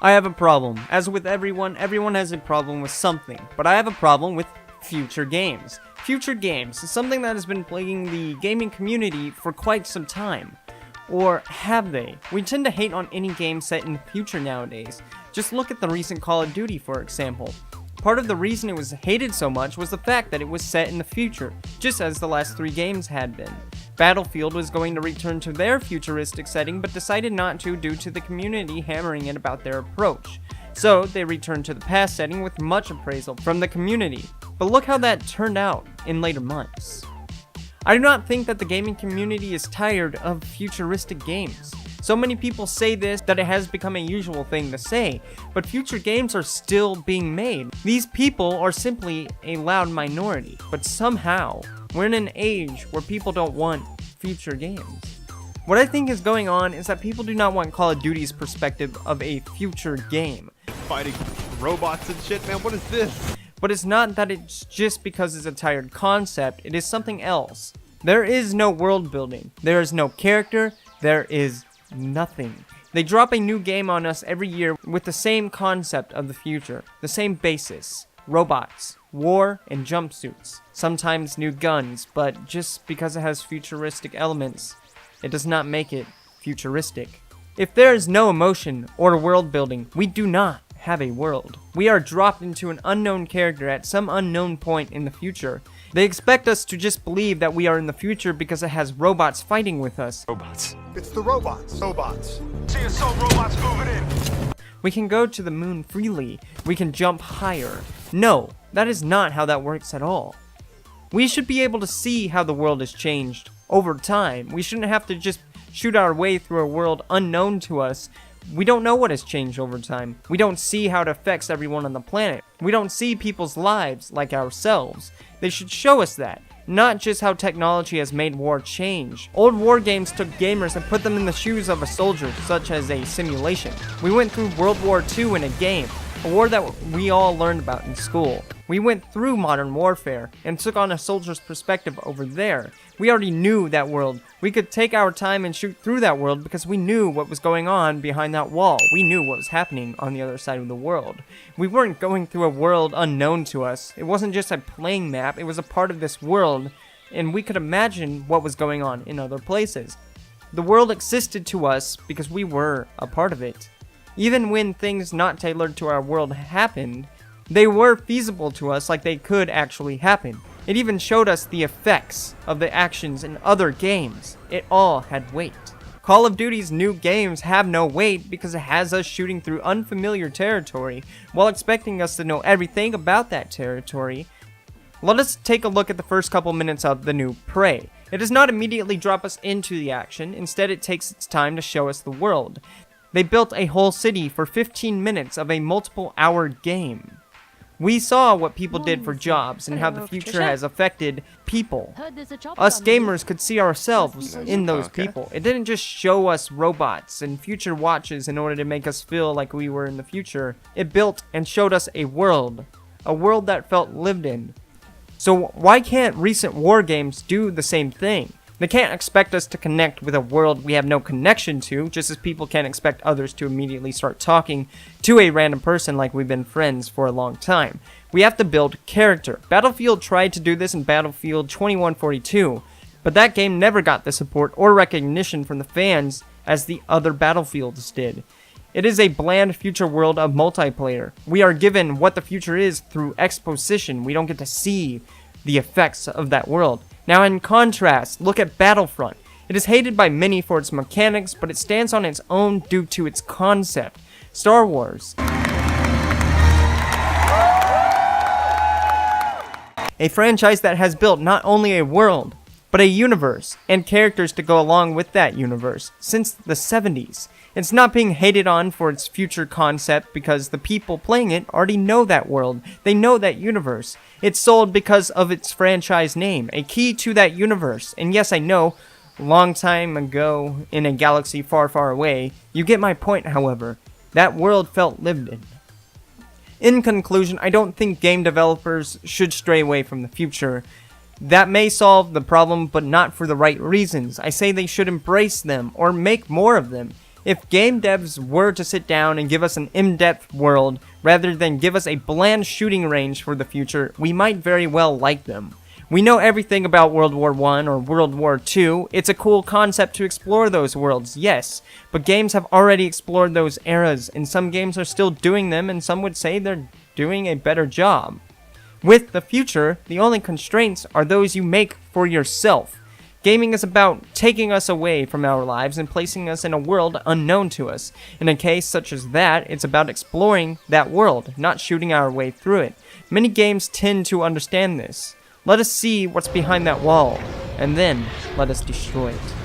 I have a problem. As with everyone has a problem with something, but I have a problem with future games. Future games is something that has been plaguing the gaming community for quite some time. Or have they? We tend to hate on any game set in the future nowadays. Just look at the recent Call of Duty, for example. Part of the reason it was hated so much was the fact that it was set in the future, just as the last 3 games had been. Battlefield was going to return to their futuristic setting, but decided not to due to the community hammering it about their approach. So, they returned to the past setting with much appraisal from the community. But look how that turned out in later months. I do not think that the gaming community is tired of futuristic games. So many people say this that it has become a usual thing to say, but future games are still being made. These people are simply a loud minority, but somehow, we're in an age where people don't want future games. What I think is going on is that people do not want Call of Duty's perspective of a future game. Fighting robots and shit, man, what is this? But it's not that it's just because it's a tired concept, it is something else. There is no world building, there is no character, there is nothing. They drop a new game on us every year with the same concept of the future, the same basis. Robots, war, and jumpsuits. Sometimes new guns, but just because it has futuristic elements, it does not make it futuristic. If there is no emotion or world building, we do not have a world. We are dropped into an unknown character at some unknown point in the future. They expect us to just believe that we are in the future because it has robots fighting with us. Robots. It's the robots. Robots. See some robots moving in. We can go to the moon freely. We can jump higher. No, that is not how that works at all. We should be able to see how the world has changed over time. We shouldn't have to just shoot our way through a world unknown to us. We don't know what has changed over time. We don't see how it affects everyone on the planet. We don't see people's lives like ourselves. They should show us that, not just how technology has made war change. Old war games took gamers and put them in the shoes of a soldier, such as a simulation. We went through World War II in a game, a war that we all learned about in school. We went through modern warfare and took on a soldier's perspective over there. We already knew that world. We could take our time and shoot through that world because we knew what was going on behind that wall. We knew what was happening on the other side of the world. We weren't going through a world unknown to us. It wasn't just a playing map, it was a part of this world, and we could imagine what was going on in other places. The world existed to us because we were a part of it. Even when things not tailored to our world happened, they were feasible to us like they could actually happen. It even showed us the effects of the actions in other games. It all had weight. Call of Duty's new games have no weight because it has us shooting through unfamiliar territory while expecting us to know everything about that territory. Let us take a look at the first couple minutes of the new Prey. It does not immediately drop us into the action, instead it takes its time to show us the world. They built a whole city for 15 minutes of a multiple-hour game. We saw what people did for jobs and how the future has affected people. Us gamers could see ourselves in those people. It didn't just show us robots and future watches in order to make us feel like we were in the future. It built and showed us a world that felt lived in. So why can't recent war games do the same thing? They can't expect us to connect with a world we have no connection to, just as people can't expect others to immediately start talking to a random person like we've been friends for a long time. We have to build character. Battlefield tried to do this in Battlefield 2142, but that game never got the support or recognition from the fans as the other Battlefields did. It is a bland future world of multiplayer. We are given what the future is through exposition. We don't get to see the effects of that world. Now in contrast, look at Battlefront. It is hated by many for its mechanics, but it stands on its own due to its concept. Star Wars. A franchise that has built not only a world, but a universe, and characters to go along with that universe, since the 70s. It's not being hated on for its future concept because the people playing it already know that world, they know that universe. It's sold because of its franchise name, a key to that universe. And yes, I know, long time ago in a galaxy far, far away, you get my point, however. That world felt lived in. In conclusion, I don't think game developers should stray away from the future. That may solve the problem, but not for the right reasons. I say they should embrace them, or make more of them. If game devs were to sit down and give us an in-depth world rather than give us a bland shooting range for the future, we might very well like them. We know everything about World War I or World War II. It's a cool concept to explore those worlds, yes, but games have already explored those eras, and some games are still doing them, and some would say they're doing a better job. With the future, the only constraints are those you make for yourself. Gaming is about taking us away from our lives and placing us in a world unknown to us. In a case such as that, it's about exploring that world, not shooting our way through it. Many games tend to understand this. Let us see what's behind that wall, and then let us destroy it.